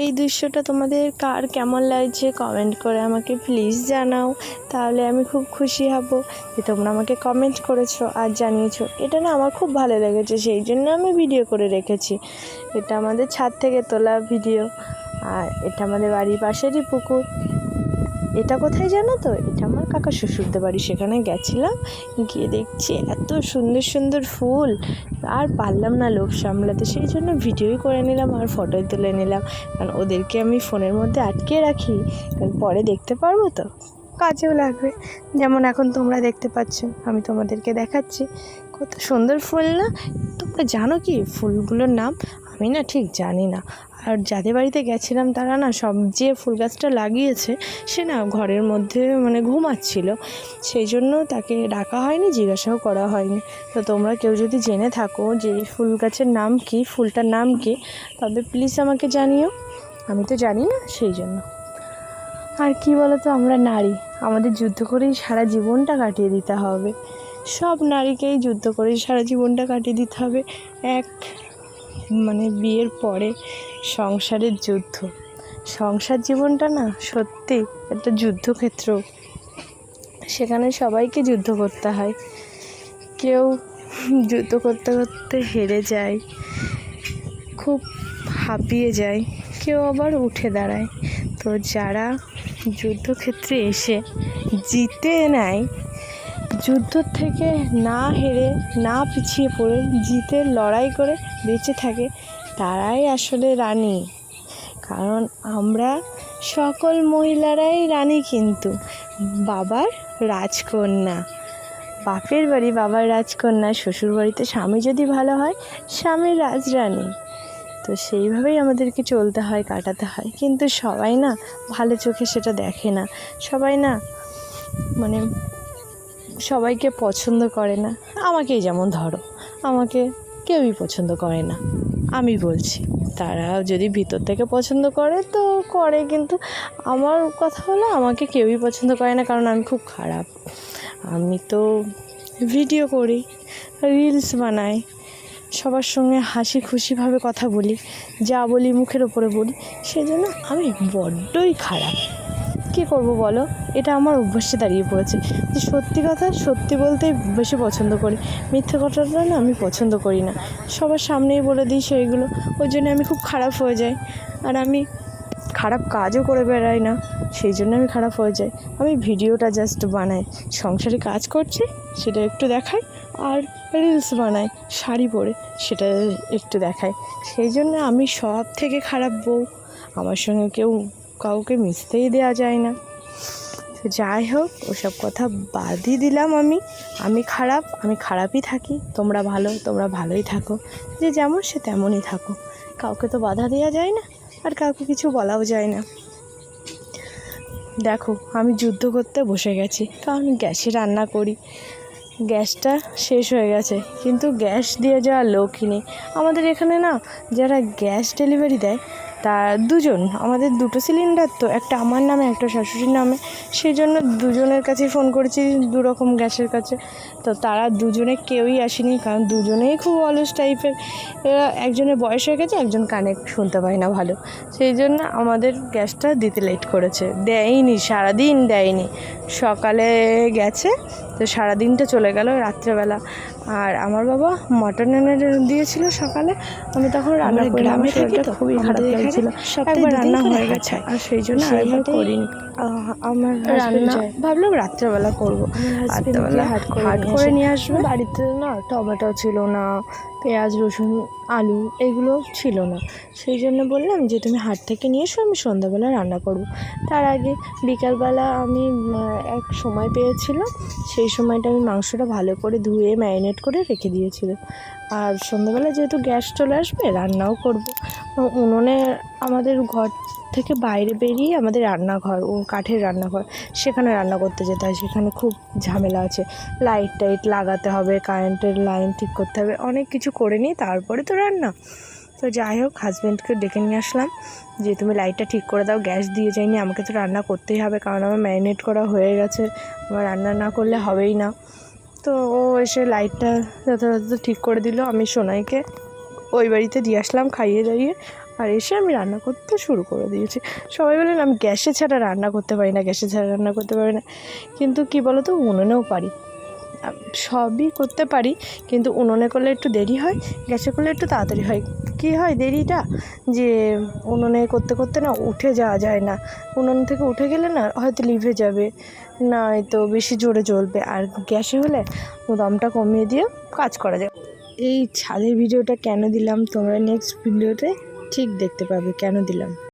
এই দৃশ্যটা তোমাদের কার কেমন লাগছে কমেন্ট করে আমাকে প্লিজ জানাও, তাহলে আমি খুব খুশি হব যে তোমরা আমাকে কমেন্ট করেছো আর জানিয়েছো। এটা না আমার খুব ভালো লেগেছে, সেই জন্য আমি ভিডিও করে রেখেছি। এটা আমাদের ছাদ থেকে তোলা ভিডিও, আর এটা আমাদের বাড়ির পাশেরই পুকুর। এটা কোথায় জানো তো? এটা আমার কাকা শ্বশুরদের বাড়ি। সেখানে গেছিলাম, গিয়ে দেখছি এত সুন্দর সুন্দর ফুল, আর পারলাম না লোভ সামলাতে, সেই জন্য ভিডিওই করে নিলাম আর ফটোই তুলে নিলাম। কারণ ওদেরকে আমি ফোনের মধ্যে আটকে রাখি, কারণ পরে দেখতে পারবো তো, কাজেও লাগবে। যেমন এখন তোমরা দেখতে পাচ্ছ, আমি তোমাদেরকে দেখাচ্ছি কত সুন্দর ফুল না। তোমরা জানো কি ফুলগুলোর নাম? আমি না ঠিক জানি না। আর যাদের বাড়িতে গেছিলাম তারা না সব যে ফুল গাছটা লাগিয়েছে সে না ঘরের মধ্যে ঘুমাচ্ছিল, সেই জন্য তাকে ডাকা হয়নি, জিজ্ঞাসাও করা হয়নি। তো তোমরা কেউ যদি জেনে থাকো যে এই ফুল গাছের নাম কি, ফুলটার নাম কি, তবে প্লিজ আমাকে জানিও। আমি তো জানি না, সেই জন্য। আর কি বলো তো, আমরা নারী, আমাদের যুদ্ধ করেই সারা জীবনটা কাটিয়ে দিতে হবে। সব নারীকেই যুদ্ধ করেই সারা জীবনটা কাটিয়ে দিতে হবে। এক বিয়ের পরে সংসারের যুদ্ধ, সংসার জীবনটা না সত্যি একটা যুদ্ধক্ষেত্র। সেখানে সবাইকে যুদ্ধ করতে হয়। কেউ যুদ্ধ করতে করতে হেরে যায়, খুব হাঁপিয়ে যায়, কেউ আবার উঠে দাঁড়ায়। তো যারা যুদ্ধক্ষেত্রে এসে জিতে নেয়, যুদ্ধ থেকে না হেরে, না পিছিয়ে পড়ে জিতে লড়াই করে বেঁচে থাকে, তারাই আসলে রানী। কারণ আমরা সকল মহিলারাই রানী, কিন্তু বাবার রাজকন্যা। বাপের বাড়ি বাবার রাজকন্যা, শ্বশুর বাড়িতে স্বামী যদি ভালো হয় স্বামীর রাজরানী। তো সেইভাবেই আমাদেরকে চলতে হয়, কাটাতে হয়। কিন্তু সবাই না ভালো চোখে সেটা দেখে না। সবাই না সবাইকে পছন্দ করে না। আমাকেই যেমন ধরো, আমাকে কেউই পছন্দ করে না। আমি বলছি, তারা যদি ভিতর থেকে পছন্দ করে তো করে, কিন্তু আমার কথা হলো আমাকে কেউই পছন্দ করে না, কারণ আমি খুব খারাপ। আমি তো ভিডিও করি, রিলস বানাই, সবার সঙ্গে হাসি খুশিভাবে কথা বলি, যা বলি মুখের ওপরে বলি, সেই জন্য আমি বড্ডই খারাপ। কী করবো বলো, এটা আমার অভ্যাসে দাঁড়িয়ে পড়েছে যে সত্যি কথা সত্যি বলতেই বেশি পছন্দ করি। মিথ্যে কথাটা না আমি পছন্দ করি না, সবার সামনেই বলে দিই সেইগুলো। ওই জন্য আমি খুব খারাপ হয়ে যাই, আর আমি খারাপ কাজও করে বেড়াই না, সেই জন্য আমি খারাপ হয়ে যাই। আমি ভিডিওটা জাস্ট বানাই, সংসারে কাজ করছি সেটা একটু দেখাই, আর রিলস বানাই শাড়ি পরে, সেটা একটু দেখাই। সেই জন্য আমি সব থেকে খারাপ বউ। আমার সঙ্গে কাউকে মিশতেই দেওয়া যায় না। তো যাই হোক, ওসব কথা বাদই দিলাম। আমি খারাপ, আমি খারাপই থাকি। তোমরা ভালো, তোমরা ভালোই থাকো। যে যেমন সে তেমনই থাকো। কাউকে তো বাধা দেওয়া যায় না, আর কাউকে কিছু বলাও যায় না। দেখো, আমি যুদ্ধ করতে বসে গেছি, কারণ গ্যাসে রান্না করি। গ্যাসটা শেষ হয়ে গেছে, কিন্তু গ্যাস দিয়ে যাওয়ার লোকই নেই। আমাদের এখানে না যারা গ্যাস ডেলিভারি দেয় তা দুজন, আমাদের দুটো সিলিন্ডার, তো একটা আমার নামে একটা শাশুড়ির নামে, সেই জন্য দুজনের কাছে ফোন করেছি, দুরকম গ্যাসের কাছে। তো তারা দুজনে কেউই আসেনি, কারণ দুজনেই খুব অলস টাইপের। এরা একজনের বয়স হয়ে গেছে, একজন কানে শুনতে পায় না ভালো, সেই জন্য আমাদের গ্যাসটা দিতে লেট করেছে। দেয়নি, সারাদিন দেয়নি। সকালে গেছে, তো সারাদিনটা চলে গেল রাত্রেবেলা। আর আমার বাবা মটন এনে দিয়েছিল সকালে, আমি তখন রান্না গ্রামে থাকি, তো খুবই খারাপ লাগছিল। একবার রান্না হয়ে গেছে, আর সেই জন্য আরেকবার করিনি। আমার রান্না ভাবলাম রাত্রেবেলা করবো, রাত্রেবেলা হাট করে নিয়ে আসবো। বাড়িতে না টমেটো ছিল না, পেঁয়াজ রসুন আলু এগুলো ছিল না, সেই জন্য বললাম যে তুমি হাট থেকে নিয়ে এসো, আমি সন্ধ্যাবেলা রান্না করবো। তার আগে বিকালবেলা আমি এক সময় পেয়েছিলাম, সেই সময়টা আমি মাংসটা ভালো করে ধুয়ে ম্যারিনেট করে রেখে দিয়েছিলাম। আর সন্ধ্যাবেলা যেহেতু গ্যাস চলে আসবে, রান্নাও করব। উনুনে আমাদের ঘর থেকে বাইরে বেরিয়ে আমাদের রান্নাঘর, ও কাঠের রান্নাঘর, সেখানে রান্না করতে যেতে হয়। সেখানে খুব ঝামেলা আছে, লাইট টাইট লাগাতে হবে, কারেন্টের লাইন ঠিক করতে হবে, অনেক কিছু করে নিই, তারপরে তো রান্না। তো যাই হোক, হাজব্যান্ডকে ডেকে নিয়ে আসলাম যে তুমি লাইটটা ঠিক করে দাও, গ্যাস দিয়ে যাইনি, আমাকে তো রান্না করতেই হবে, কারণ আমার ম্যারিনেট করা হয়ে গেছে, আমার রান্না না করলে হবেই না। তো ও এসে লাইটটা যথাযথ ঠিক করে দিল। আমি সোনাইকে ওই বাড়িতে দিয়ে আসলাম খাইয়ে দাইয়ে, আর এসে আমি রান্না করতে শুরু করে দিয়েছি। সবাই বলেন আমি গ্যাসে ছাড়া রান্না করতে পারি না, গ্যাসে ছাড়া রান্না করতে পারি না, কিন্তু কী বলো তো, উনুনেও পারি। সবই করতে পারি, কিন্তু উনুনে করলে একটু দেরি হয়, গ্যাসে করলে একটু তাড়াতাড়ি হয়। কী হয় দেরিটা, যে উনুনে করতে করতে না উঠে যাওয়া যায় না, উনুন থেকে উঠে গেলে না হয়তো লিভে যাবে, নয়তো বেশি জোরে জ্বলবে। আর গ্যাসে হলে দমটা কমিয়ে দিয়ে কাজ করা যায়। এই ছাদের ভিডিওটা কেন দিলাম তোমরা নেক্সট ভিডিওতে ঠিক দেখতে পাবে কেন দিলাম।